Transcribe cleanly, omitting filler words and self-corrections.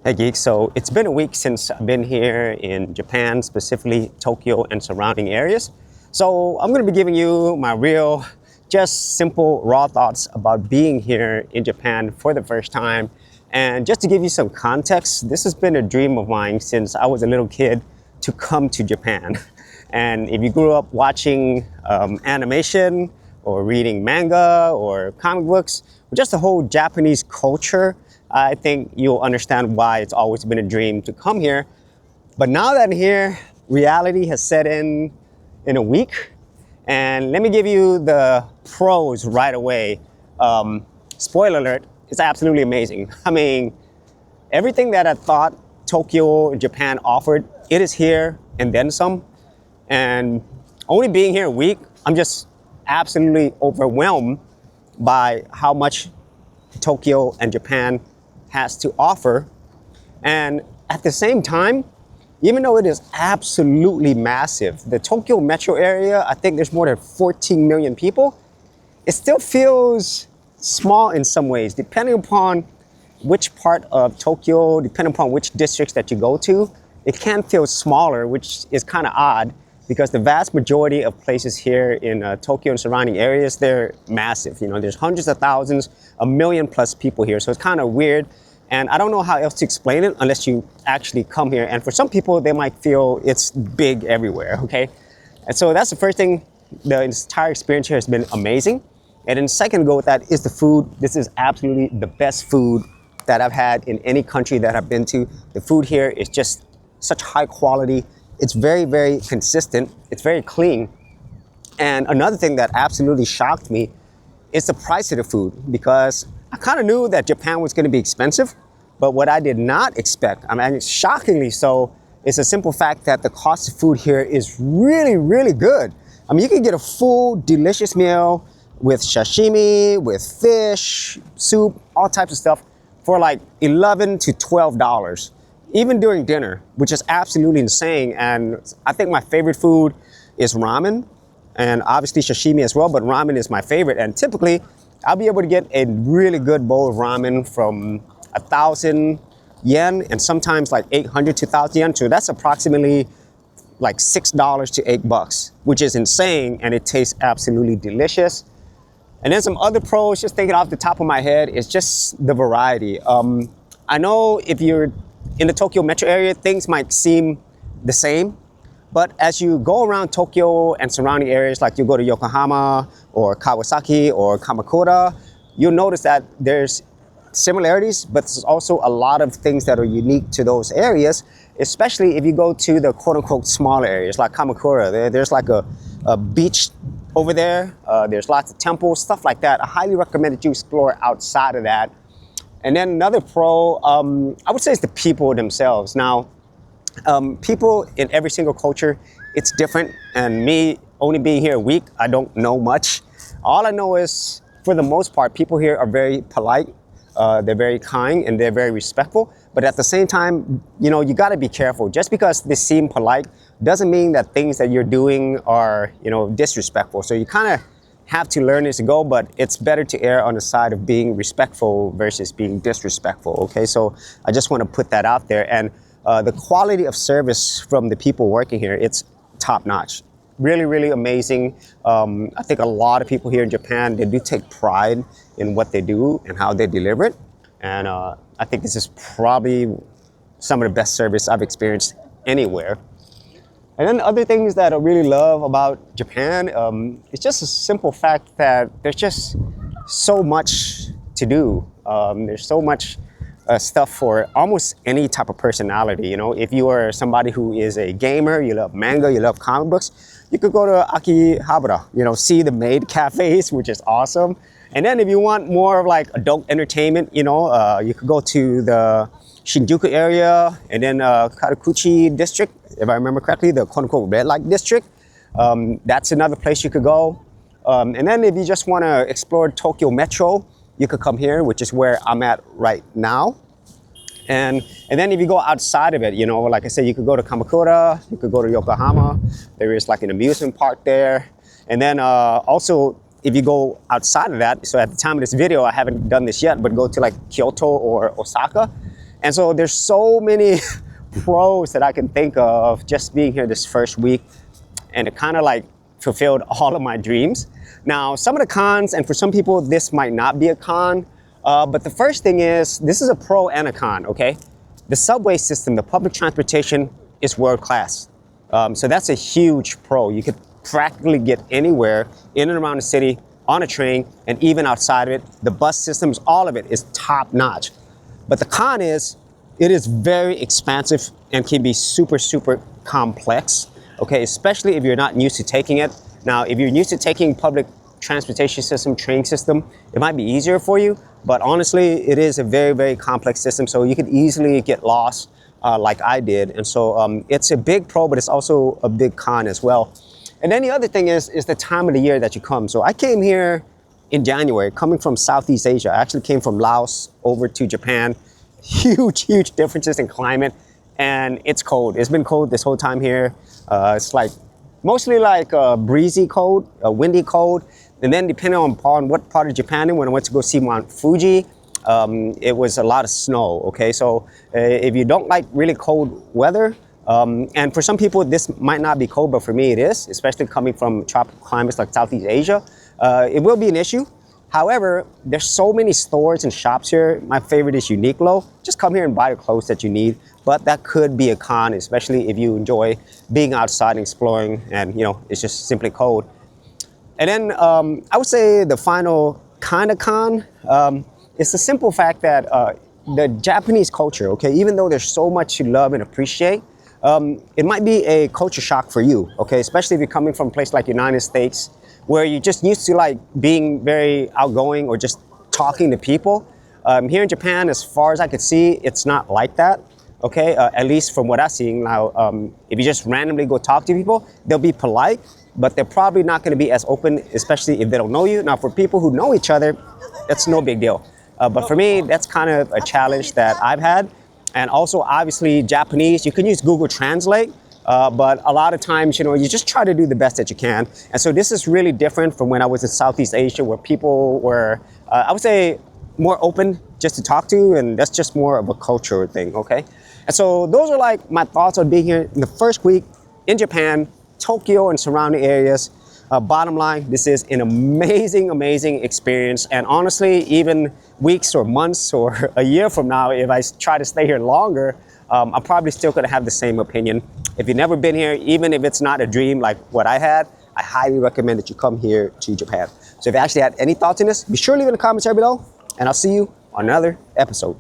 Hey Geek, so it's been a week since I've been here in Japan, specifically Tokyo and surrounding areas. So I'm going to be giving you my real, just simple, raw thoughts about being here in Japan for the first time. And just to give you some context, this has been a dream of mine since I was a little kid to come to Japan. And if you grew up watching animation or reading manga or comic books, or just the whole Japanese culture, I think you'll understand why it's always been a dream to come here. But now that I'm here, reality has set in a week. And let me give you the pros right away. Spoiler alert, it's absolutely amazing. I mean, everything that I thought Tokyo and Japan offered, it is here and then some. And only being here a week, I'm just absolutely overwhelmed by how much Tokyo and Japan has to offer. And at the same time, even though it is absolutely massive, the Tokyo metro area, I think there's more than 14 million people, it still feels small in some ways, depending upon which part of Tokyo, depending upon which districts that you go to, it can feel smaller, which is kind of odd because the vast majority of places here in Tokyo and surrounding areas, they're massive. You know, there's hundreds of thousands, 1 million plus people here. So it's kind of weird. And I don't know how else to explain it unless you actually come here. And for some people, they might feel it's big everywhere, okay? And so that's the first thing. The entire experience here has been amazing. And then second to go with that is the food. This is absolutely the best food that I've had in any country that I've been to. The food here is just such high quality. It's very, very consistent. It's very clean. And another thing that absolutely shocked me is the price of the food, because I kind of knew that Japan was going to be expensive, but what I did not expect, I mean, shockingly so, is the simple fact that the cost of food here is really, really good. I mean, you can get a full, delicious meal with sashimi, with fish, soup, all types of stuff for like $11 to $12, even during dinner, which is absolutely insane. And I think my favorite food is ramen, and obviously sashimi as well, but ramen is my favorite. And typically, I'll be able to get a really good bowl of ramen from 1,000 yen and sometimes like 800 to 1,000 yen. So that's approximately like $6 to $8, which is insane, and it tastes absolutely delicious. And then some other pros, just thinking off the top of my head, is just the variety. I know if you're in the Tokyo metro area, things might seem the same. But as you go around Tokyo and surrounding areas, like you go to Yokohama or Kawasaki or Kamakura, you'll notice that there's similarities, but there's also a lot of things that are unique to those areas, especially if you go to the quote-unquote smaller areas like Kamakura. There's like a beach over there. There's lots of temples, stuff like that. I highly recommend that you explore outside of that. And then another pro, I would say, is the people themselves. Now, people in every single culture, it's different. And me only being here a week, I don't know much. All I know is, for the most part, people here are very polite. They're very kind and they're very respectful. But at the same time, you know, you got to be careful. Just because they seem polite doesn't mean that things that you're doing are, you know, disrespectful. So you kind of have to learn as you go, but it's better to err on the side of being respectful versus being disrespectful. Okay, so I just want to put that out there. And the quality of service from the people working here, it's top notch. Really, really amazing. I think a lot of people here in Japan, they do take pride in what they do and how they deliver it. And I think this is probably some of the best service I've experienced anywhere. And then other things that I really love about Japan, it's just a simple fact that there's just so much to do. There's so much stuff for almost any type of personality. You know, if you are somebody who is a gamer, you love manga, you love comic books, you could go to Akihabara, you know, see the maid cafes, which is awesome. And then if you want more of like adult entertainment, you know, you could go to the Shinjuku area and then Kawaguchi district, if I remember correctly, the quote-unquote red light district. That's another place you could go. And then if you just want to explore Tokyo Metro, you could come here, which is where I'm at right now. And then if you go outside of it, you know, like I said, you could go to Kamakura, you could go to Yokohama. There is like an amusement park there. And then also, if you go outside of that, so at the time of this video, I haven't done this yet, but go to like Kyoto or Osaka. And so there's so many pros that I can think of just being here this first week, and it kind of like fulfilled all of my dreams. Now, some of the cons, and for some people this might not be a con, but the first thing is this is a pro and a con, okay? The subway system, the public transportation is world class. So that's a huge pro. You could practically get anywhere in and around the city on a train, and even outside of it. The bus systems, all of it is top notch. But the con is it is very expansive and can be super, super complex, okay? Especially if you're not used to taking it. Now, if you're used to taking public transportation system, train system, it might be easier for you, but honestly, it is a very, very complex system, so you could easily get lost like I did. And so it's a big pro, but it's also a big con as well. And then the other thing is the time of the year that you come. So I came here in January, coming from Southeast Asia. I actually came from Laos over to Japan. Huge, huge differences in climate, and it's cold. It's been cold this whole time here. It's like mostly like breezy cold, windy cold. And then depending on what part of Japan, when I went to go see Mount Fuji, it was a lot of snow, okay? So if you don't like really cold weather, and for some people this might not be cold, but for me it is, especially coming from tropical climates like Southeast Asia, it will be an issue. However, there's so many stores and shops here. My favorite is Uniqlo. Just come here and buy the clothes that you need, but that could be a con, especially if you enjoy being outside and exploring and it's just simply cold. And then I would say the final kind of con is the simple fact that the Japanese culture, okay, even though there's so much to love and appreciate, it might be a culture shock for you, okay, especially if you're coming from a place like United States, where you're just used to like being very outgoing or just talking to people. Here in Japan, as far as I could see, it's not like that, okay, at least from what I'm seeing now. If you just randomly go talk to people, they'll be polite, but they're probably not going to be as open, especially if they don't know you. Now, for people who know each other, that's no big deal. But for me, that's kind of a challenge that I've had. And also, obviously, Japanese, you can use Google Translate, but a lot of times, you just try to do the best that you can. And so this is really different from when I was in Southeast Asia, where people were, I would say, more open just to talk to, and that's just more of a cultural thing, okay? And so those are like my thoughts on being here in the first week in Japan, Tokyo and surrounding areas. Bottom line, this is an amazing, amazing experience. And honestly, even weeks or months or a year from now, if I try to stay here longer, I'm probably still gonna have the same opinion. If you've never been here, even if it's not a dream like what I had, I highly recommend that you come here to Japan. So if you actually had any thoughts on this, be sure to leave in the comments down below, and I'll see you on another episode.